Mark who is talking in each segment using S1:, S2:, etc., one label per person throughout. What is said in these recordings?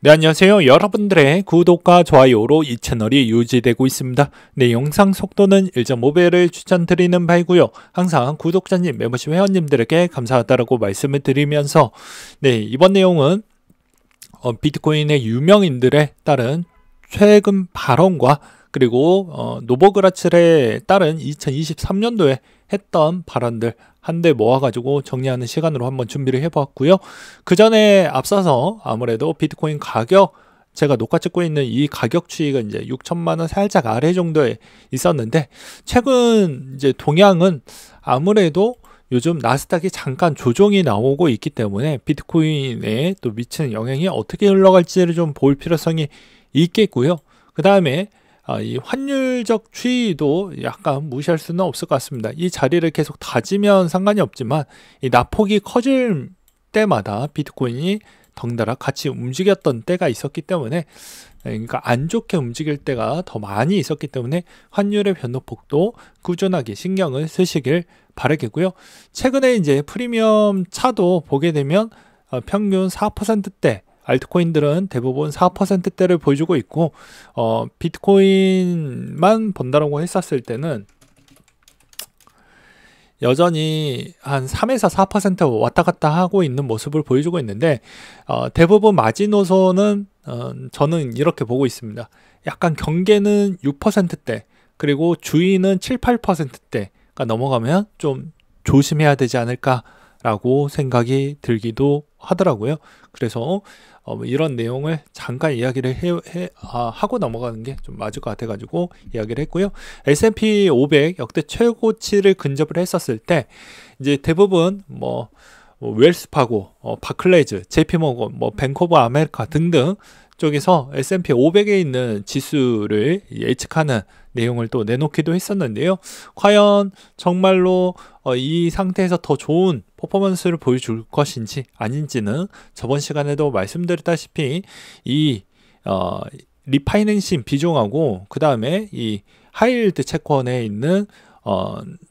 S1: 네, 안녕하세요. 여러분들의 구독과 좋아요로 이 채널이 유지되고 있습니다. 네, 영상 속도는 1.5배를 추천드리는 바이고요. 항상 구독자님, 멤버십 회원님들에게 감사하다라고 말씀을 드리면서 네, 이번 내용은 비트코인의 유명인들에 따른 최근 발언과 그리고 노보그라츠에 따른 2023년도에 했던 발언들 한데 모아가지고 정리하는 시간으로 한번 준비를 해봤고요. 그 전에 앞서서 아무래도 비트코인 가격, 제가 녹화 찍고 있는 이 가격 추이가 이제 6천만원 살짝 아래 정도에 있었는데, 최근 이제 동향은 아무래도 요즘 나스닥이 잠깐 조정이 나오고 있기 때문에 비트코인에 또 미치는 영향이 어떻게 흘러갈지를 좀 볼 필요성이 있겠고요. 그 다음에 이 환율적 추이도 약간 무시할 수는 없을 것 같습니다. 이 자리를 계속 다지면 상관이 없지만 이 낙폭이 커질 때마다 비트코인이 덩달아 같이 움직였던 때가 있었기 때문에, 그러니까 안 좋게 움직일 때가 더 많이 있었기 때문에 환율의 변동폭도 꾸준하게 신경을 쓰시길 바라겠고요. 최근에 이제 프리미엄 차도 보게 되면 평균 4%대, 알트코인들은 대부분 4%대를 보여주고 있고, 비트코인만 본다라고 했었을 때는 여전히 한 3에서 4% 왔다 갔다 하고 있는 모습을 보여주고 있는데, 대부분 마지노선은 저는 이렇게 보고 있습니다. 약간 경계는 6%대, 그리고 주의는 7, 8%대가 넘어가면 좀 조심해야 되지 않을까 라고 생각이 들기도 하더라고요. 그래서 이런 내용을 잠깐 이야기를 하고 넘어가는 게 좀 맞을 것 같아 가지고 이야기를 했고요. S&P 500 역대 최고치를 근접을 했었을 때 이제 대부분 웰스파고, 바클레이즈, JP모건, 뱅크 오브 아메리카 등등 쪽에서 S&P 500에 있는 지수를 예측하는 내용을 또 내놓기도 했었는데요. 과연 정말로 이 상태에서 더 좋은 퍼포먼스를 보여줄 것인지 아닌지는 저번 시간에도 말씀드렸다시피 이 리파이낸싱 비중하고 그 다음에 이 하이힐드 채권에 있는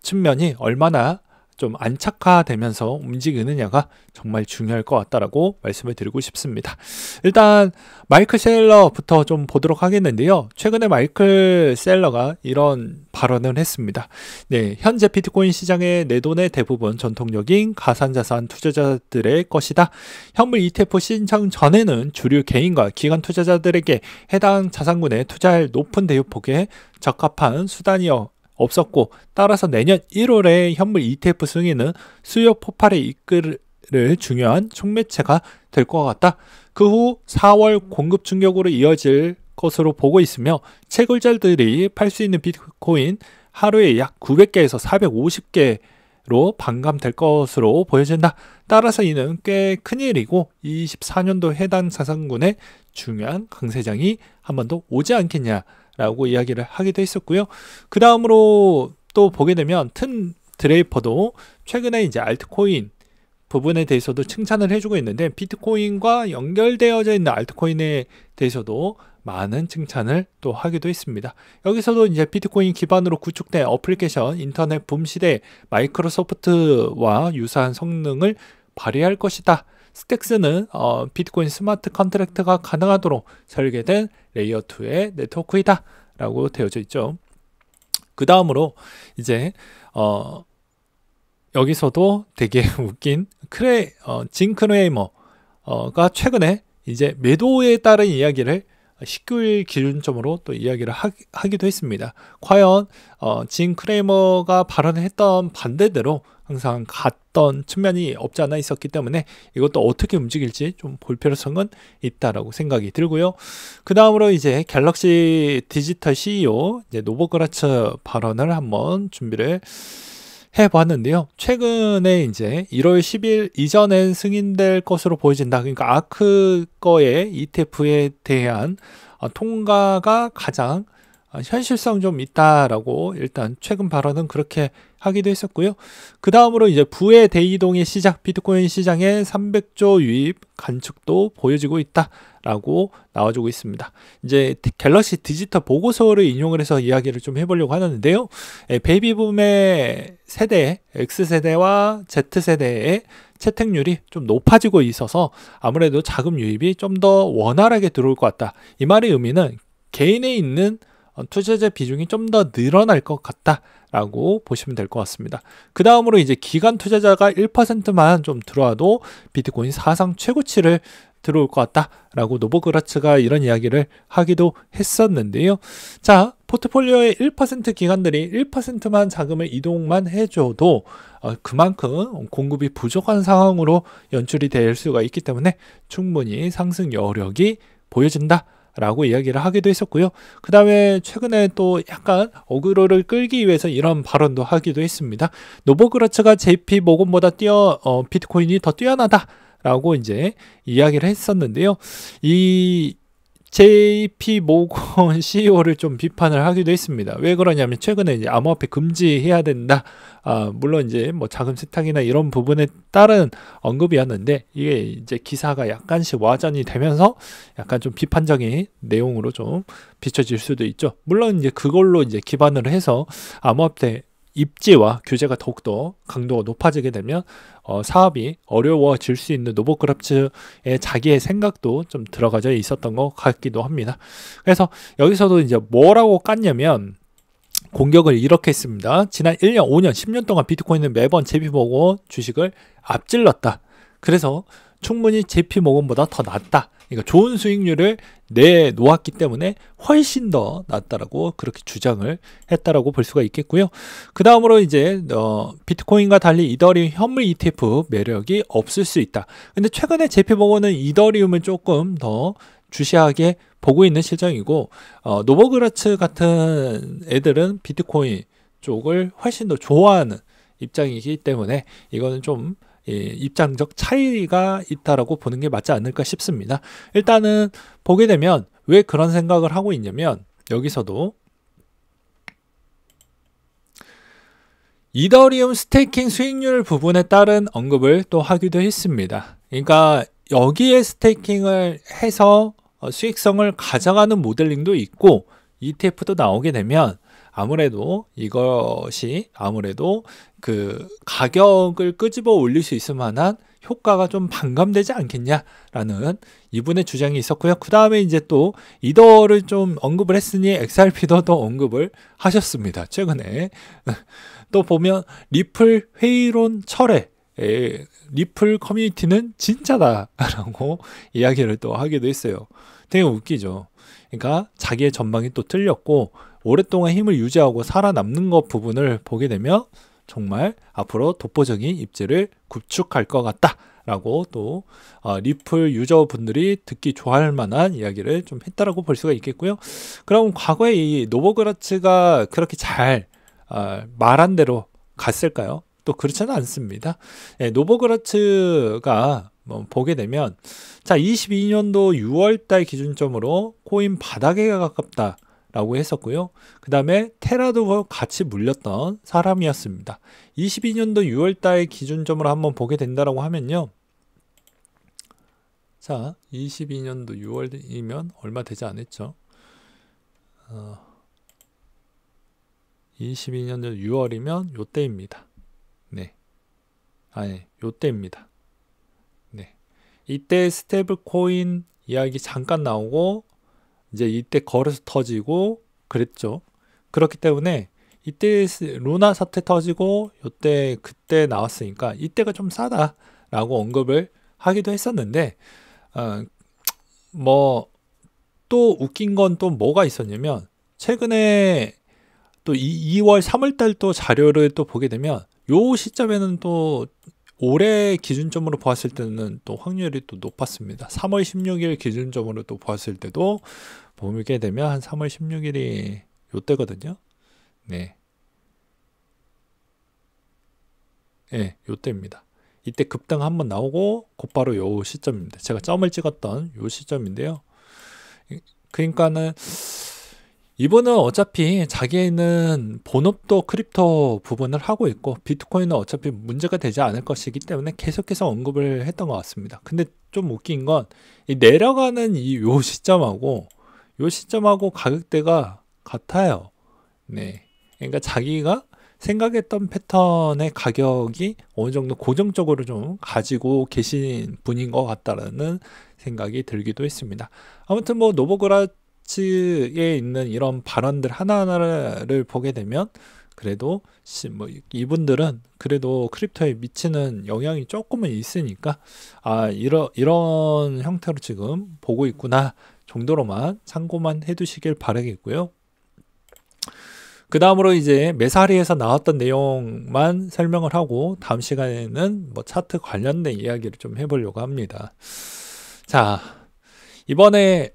S1: 측면이 얼마나 좀 안착화되면서 움직이느냐가 정말 중요할 것 같다라고 말씀을 드리고 싶습니다. 일단 마이클 셀러부터 좀 보도록 하겠는데요. 최근에 마이클 셀러가 이런 발언을 했습니다. 네, 현재 비트코인 시장의 내돈의 대부분 전통적인 가상자산 투자자들의 것이다. 현물 ETF 신청 전에는 주류 개인과 기관 투자자들에게 해당 자산군에 투자할 높은 대유폭에 적합한 수단이 없었고, 따라서 내년 1월에 현물 ETF 승인은 수요 폭발에 이끌 중요한 촉매체가 될 것 같다. 그 후 4월 공급 충격으로 이어질 것으로 보고 있으며, 채굴자들이 팔 수 있는 비트코인 하루에 약 900개에서 450개로 반감될 것으로 보여진다. 따라서 이는 꽤 큰일이고 24년도 해당 자산군의 중요한 강세장이 한 번 더 오지 않겠냐 라고 이야기를 하기도 했었고요. 그 다음으로 또 보게 되면 튼 드레이퍼도 최근에 이제 알트코인 부분에 대해서도 칭찬을 해주고 있는데, 비트코인과 연결되어져 있는 알트코인에 대해서도 많은 칭찬을 또 하기도 했습니다. 여기서도 이제 비트코인 기반으로 구축된 어플리케이션 인터넷 붐 시대에 마이크로소프트와 유사한 성능을 발휘할 것이다. 스택스는 비트코인 스마트 컨트랙트가 가능하도록 설계된 레이어 2의 네트워크이다 라고 되어져 있죠. 그 다음으로 이제 여기서도 되게 웃긴 진 크레이머가 최근에 이제 매도에 따른 이야기를 19일 기준점으로 또 이야기를 하기도 했습니다. 과연 진 크레이머가 발언을 했던 반대대로 항상 갔던 측면이 없지 않아 있었기 때문에 이것도 어떻게 움직일지 좀 볼 필요성은 있다라고 생각이 들고요. 그 다음으로 이제 갤럭시 디지털 CEO 이제 노보그라츠 발언을 한번 준비를 해봤는데요. 최근에 이제 1월 10일 이전엔 승인될 것으로 보여진다. 그러니까 아크 거의 ETF에 대한 통과가 가장 현실성 좀 있다라고 일단 최근 발언은 그렇게 하기도 했었고요. 그 다음으로 이제 부의 대이동의 시작, 비트코인 시장에 300조 유입 관측도 보여지고 있다라고 나와주고 있습니다. 이제 갤럭시 디지털 보고서를 인용을 해서 이야기를 좀 해보려고 하는데요. 베이비붐의 세대, X세대와 Z세대의 채택률이 좀 높아지고 있어서 아무래도 자금 유입이 좀 더 원활하게 들어올 것 같다. 이 말의 의미는 개인에 있는 투자자 비중이 좀 더 늘어날 것 같다라고 보시면 될 것 같습니다. 그 다음으로 이제 기관 투자자가 1%만 좀 들어와도 비트코인 사상 최고치를 들어올 것 같다라고 노보그라츠가 이런 이야기를 하기도 했었는데요. 자, 포트폴리오의 1% 기관들이 1%만 자금을 이동만 해줘도 그만큼 공급이 부족한 상황으로 연출이 될 수가 있기 때문에 충분히 상승 여력이 보여진다 라고 이야기를 하기도 했었고요. 그 다음에 최근에 또 약간 어그로를 끌기 위해서 이런 발언도 하기도 했습니다. 노보그라츠가 JP 모건보다 비트코인이 더 뛰어나다 라고 이제 이야기를 했었는데요. 이 JP 모건 CEO를 좀 비판을 하기도 했습니다. 왜 그러냐면 최근에 이제 암호화폐 금지해야 된다. 물론 이제 뭐 자금 세탁이나 이런 부분에 따른 언급이었는데 이게 이제 기사가 약간씩 와전이 되면서 약간 좀 비판적인 내용으로 좀 비춰질 수도 있죠. 물론 이제 그걸로 이제 기반을 해서 암호화폐 입지와 규제가 더욱더 강도가 높아지게 되면 사업이 어려워질 수 있는 노보그라츠의 자기의 생각도 좀 들어가져 있었던 것 같기도 합니다. 그래서 여기서도 이제 뭐라고 깠냐면 공격을 이렇게 했습니다. 지난 1년, 5년, 10년 동안 비트코인은 매번 JP모건 주식을 앞질렀다. 그래서 충분히 JP모건보다 더 낫다. 그러니까 좋은 수익률을 내놓았기 때문에 훨씬 더 낫다라고 그렇게 주장을 했다라고 볼 수가 있겠고요. 그 다음으로 이제 비트코인과 달리 이더리움 현물 ETF 매력이 없을 수 있다. 근데 최근에 JP모건은 이더리움을 조금 더 주시하게 보고 있는 실정이고 노보그라츠 같은 애들은 비트코인 쪽을 훨씬 더 좋아하는 입장이기 때문에 이거는 좀 입장적 차이가 있다라고 보는 게 맞지 않을까 싶습니다. 일단은 보게 되면 왜 그런 생각을 하고 있냐면 여기서도 이더리움 스테이킹 수익률 부분에 따른 언급을 또 하기도 했습니다. 그러니까 여기에 스테이킹을 해서 수익성을 가져가는 모델링도 있고 ETF도 나오게 되면 아무래도 이것이 그 가격을 끄집어 올릴 수 있을 만한 효과가 좀 반감되지 않겠냐라는 이분의 주장이 있었고요. 그 다음에 이제 또 이더를 좀 언급을 했으니 XRP도 또 언급을 하셨습니다. 최근에 또 보면 리플 회의론 철회, 리플 커뮤니티는 진짜다라고 이야기를 또 하기도 했어요. 되게 웃기죠. 그러니까 자기의 전망이 또 틀렸고 오랫동안 힘을 유지하고 살아남는 것 부분을 보게 되면 정말 앞으로 독보적인 입지를 구축할 것 같다라고 또 리플 유저분들이 듣기 좋아할 만한 이야기를 좀 했다라고 볼 수가 있겠고요. 그럼 과거에 이 노보그라츠가 그렇게 잘 말한 대로 갔을까요? 또 그렇지는 않습니다. 노보그라츠가 보게 되면 자 22년도 6월달 기준점으로 코인 바닥에 가깝다 라고 했었고요. 그 다음에 테라도 같이 물렸던 사람이었습니다. 22년도 6월달 기준점으로 한번 보게 된다라고 하면요. 자 22년도 6월이면 얼마 되지 않았죠. 22년도 6월이면 요때입니다. 네. 아니 요때입니다. 네. 이때 스테이블 코인 이야기 잠깐 나오고 이제 이때 거래소 터지고 그랬죠. 그렇기 때문에 이때 루나 사태 터지고 요때 그때 나왔으니까 이때가 좀 싸다라고 언급을 하기도 했었는데 뭐 또 웃긴 건 또 뭐가 있었냐면 최근에 또 2월 3월 달 또 자료를 또 보게 되면 요 시점에는 또 올해 기준점으로 보았을 때는 또 확률이 또 높았습니다. 3월 16일 기준점으로 또 보았을 때도 보게 되면 한 3월 16일이 요때거든요. 네. 네, 요때입니다. 이때 급등 한번 나오고 곧바로 요 시점입니다. 제가 점을 찍었던 요 시점인데요. 그러니까는 이분은 어차피 자기는 본업도 크립토 부분을 하고 있고 비트코인은 어차피 문제가 되지 않을 것이기 때문에 계속해서 언급을 했던 것 같습니다. 근데 좀 웃긴 건 이 내려가는 요 시점하고 가격대가 같아요. 네. 그러니까 자기가 생각했던 패턴의 가격이 어느 정도 고정적으로 좀 가지고 계신 분인 것 같다라는 생각이 들기도 했습니다. 아무튼 뭐 노보그라츠에 있는 이런 발언들 하나하나를 보게 되면 그래도 뭐 이분들은 그래도 크립토에 미치는 영향이 조금은 있으니까 이런 형태로 지금 보고 있구나 정도로만 참고만 해두시길 바라겠고요. 그 다음으로 이제 메사리에서 나왔던 내용만 설명을 하고 다음 시간에는 뭐 차트 관련된 이야기를 좀 해보려고 합니다. 자, 이번에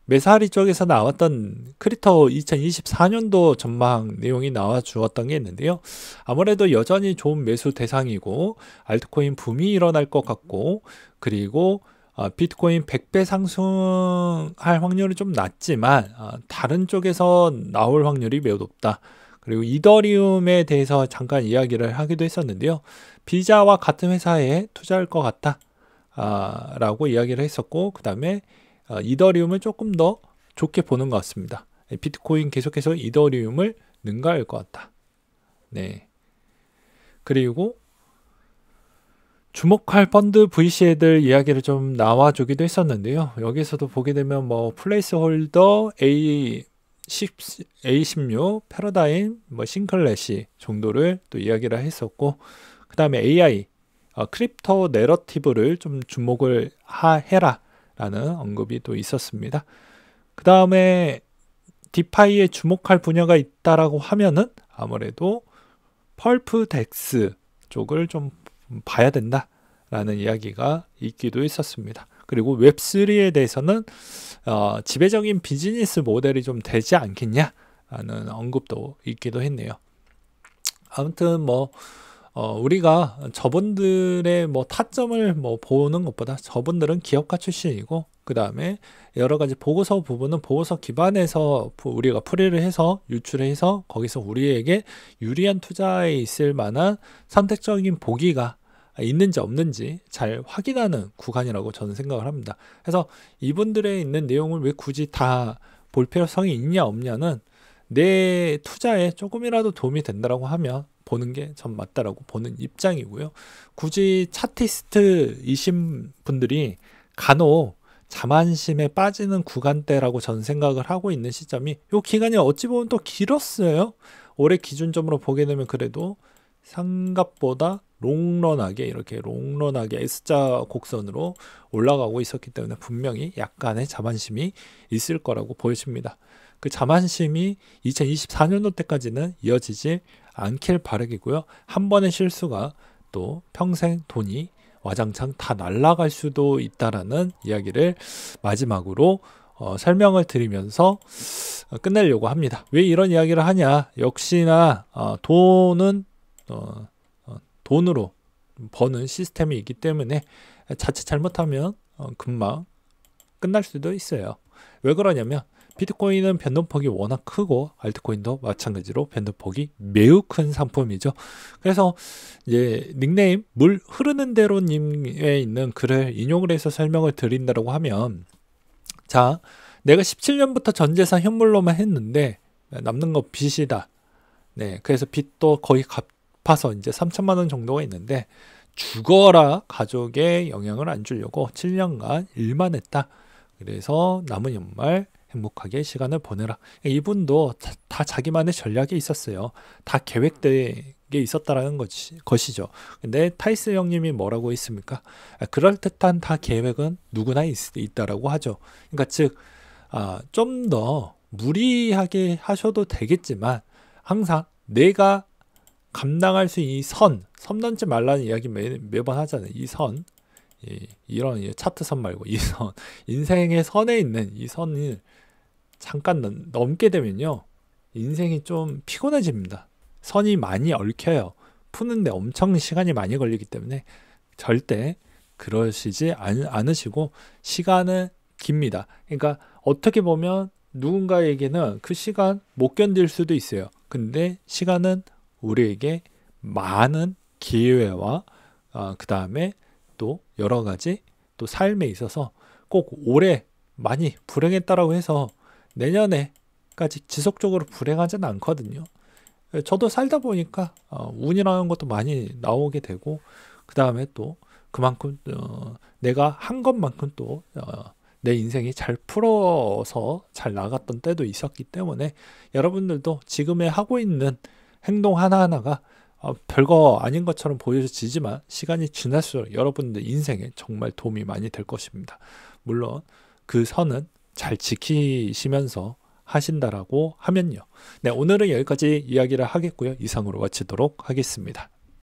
S1: 메사리 쪽에서 나왔던 크립토 2024년도 전망 내용이 나와 주었던 게 있는데요. 아무래도 여전히 좋은 매수 대상이고 알트코인 붐이 일어날 것 같고 그리고 비트코인 100배 상승할 확률이 좀 낮지만 다른 쪽에서 나올 확률이 매우 높다. 그리고 이더리움에 대해서 잠깐 이야기를 하기도 했었는데요. 비자와 같은 회사에 투자할 것 같다 라고 이야기를 했었고 그 다음에 이더리움을 조금 더 좋게 보는 것 같습니다. 비트코인 계속해서 이더리움을 능가할 것 같다. 네. 그리고 주목할 펀드 VC애들 이야기를 좀 나와주기도 했었는데요. 여기서도 보게 되면 뭐 플레이스홀더 A16, 패러다임, 뭐 싱클래시 정도를 또 이야기를 했었고 그 다음에 AI, 크립토 내러티브를 좀 주목을 해라 라는 언급이 또 있었습니다. 그 다음에 디파이에 주목할 분야가 있다라고 하면은 아무래도 펄프덱스 쪽을 좀 봐야 된다라는 이야기가 있기도 했었습니다. 그리고 웹3에 대해서는 지배적인 비즈니스 모델이 좀 되지 않겠냐라는 언급도 있기도 했네요. 아무튼 뭐 우리가 저분들의 뭐 타점을 뭐 보는 것보다 저분들은 기업가 출신이고 그 다음에 여러 가지 보고서 부분은 보고서 기반에서 우리가 풀이를 해서 유출해서 거기서 우리에게 유리한 투자에 있을 만한 선택적인 보기가 있는지 없는지 잘 확인하는 구간이라고 저는 생각을 합니다. 그래서 이분들의 있는 내용을 왜 굳이 다 볼 필요성이 있냐 없냐는 내 투자에 조금이라도 도움이 된다라고 하면 보는 게 전 맞다라고 보는 입장이고요. 굳이 차티스트이신 분들이 간혹 자만심에 빠지는 구간대라고 저는 생각을 하고 있는 시점이 이 기간이 어찌 보면 또 길었어요. 올해 기준점으로 보게 되면 그래도 생각보다 롱런하게 S자 곡선으로 올라가고 있었기 때문에 분명히 약간의 자만심이 있을 거라고 보여집니다. 그 자만심이 2024년도 때까지는 이어지지 않길 바라겠고요. 한 번의 실수가 또 평생 돈이 와장창 다 날아갈 수도 있다라는 이야기를 마지막으로 설명을 드리면서 끝내려고 합니다. 왜 이런 이야기를 하냐? 역시나 돈은 돈으로 버는 시스템이 있기 때문에 자칫 잘못하면 금방 끝날 수도 있어요. 왜 그러냐면 비트코인은 변동폭이 워낙 크고 알트코인도 마찬가지로 변동폭이 매우 큰 상품이죠. 그래서 이제 닉네임 물 흐르는 대로 님에 있는 글을 인용을 해서 설명을 드린다고 하면 자, 내가 17년부터 전재산 현물로만 했는데 남는 거 빚이다. 네, 그래서 빚도 거의 갚아서 이제 3천만 원 정도가 있는데 죽어라 가족에 영향을 안 주려고 7년간 일만 했다. 그래서 남은 연말 행복하게 시간을 보내라. 이분도 다 자기만의 전략이 있었어요. 다 계획되게 있었다라는 것이죠. 근데 타이스 형님이 뭐라고 했습니까? 그럴듯한 다 계획은 누구나 있다라고 하죠. 그러니까 즉 좀 더 무리하게 하셔도 되겠지만 항상 내가 감당할 수 있는 선 넘지 말라는 이야기 매번 하잖아요. 이 선, 이런 차트 선 말고 이 선, 인생의 선에 있는 이 선을 잠깐 넘게 되면요 인생이 좀 피곤해집니다. 선이 많이 얽혀요. 푸는데 엄청 시간이 많이 걸리기 때문에 절대 그러시지 않으시고 시간은 깁니다. 그러니까 어떻게 보면 누군가에게는 그 시간 못 견딜 수도 있어요. 근데 시간은 우리에게 많은 기회와 그 다음에 또 여러 가지 또 삶에 있어서 꼭 올해 많이 불행했다라고 해서 내년에까지 지속적으로 불행하지는 않거든요. 저도 살다 보니까 운이라는 것도 많이 나오게 되고, 그 다음에 또 그만큼 내가 한 것만큼 또 내 인생이 잘 풀어서 잘 나갔던 때도 있었기 때문에, 여러분들도 지금에 하고 있는 행동 하나하나가 별거 아닌 것처럼 보여지지만 시간이 지날수록 여러분들 인생에 정말 도움이 많이 될 것입니다. 물론 그 선은 잘 지키시면서 하신다라고 하면요. 네, 오늘은 여기까지 이야기를 하겠고요. 이상으로 마치도록 하겠습니다.